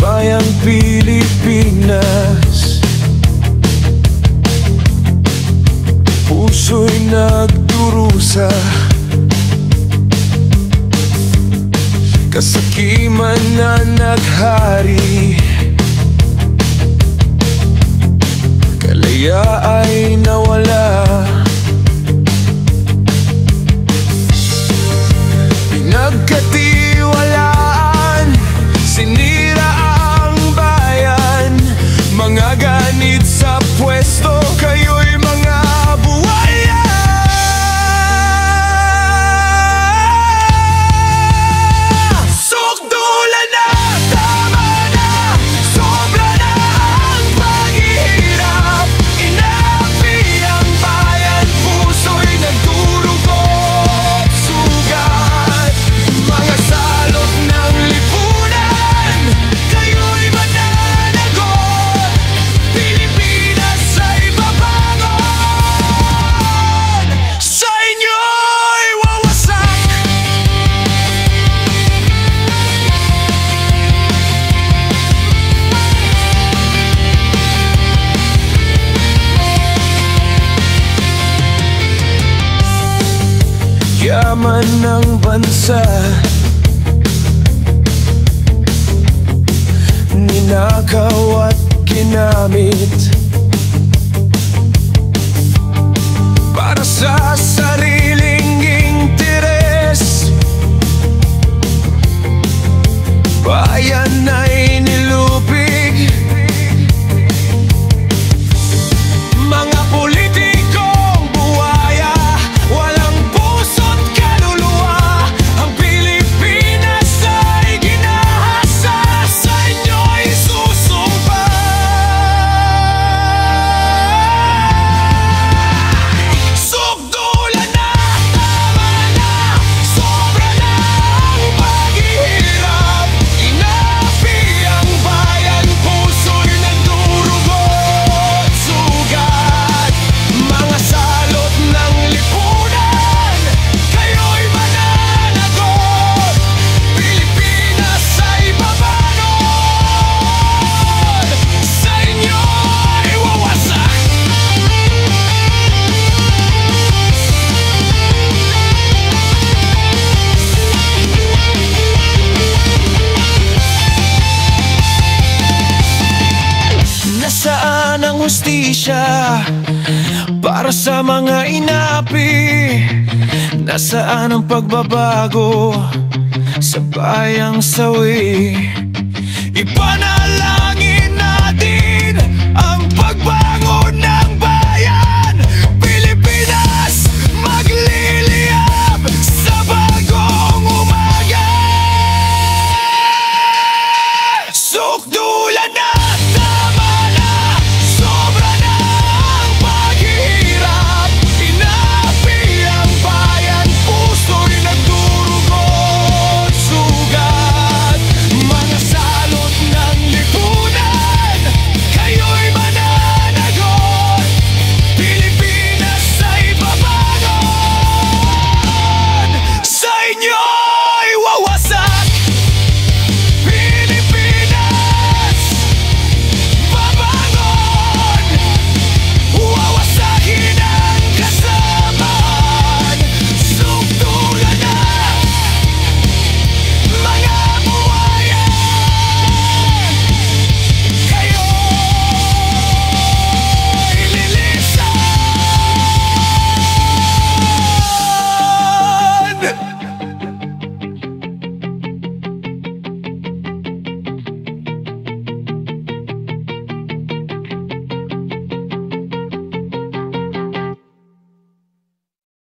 Bayang Pilipinas, puso'y nagdurusa, kasakiman na naghari, kalaya ay nawala. Pinagkatiwalaan, sinira ang bayan, mga ganid sa pwesto, kayo'y mga buwaya. Sukdulan na, tama na, sobra na ang paghihirap, inapi ang bayan, puso'y nagdurugot, sugat, mga salot ng lipunan, kayo'y mananagot, Pilipinas ay babangon, sa inyo'y wawasak. Yaman ng bansa, ninakaw at ginamit para sa sariling interes. Bayan ay nilupig, mga politikong buwaya, walang puso't kaluluwa, ang Pilipinas ay ginahasa, sa inyo'y susumpa. Sukdulan na, tama na, sobra na ang paghihirap, inapi ang bayan, puso'y nagdurugot, sugat, mga salot ng lipunan, kayo'y mananagot, Pilipinas ay babangon, sa inyo'y wawasak. Nasaan ang hustisya para sa mga inapi? Nasaan ang pagbabago sa bayang sawi? Ipanalangin natin ang pagbangon ng bayan, Pilipinas magliliyab sa bagong umaga. Sukdulan na,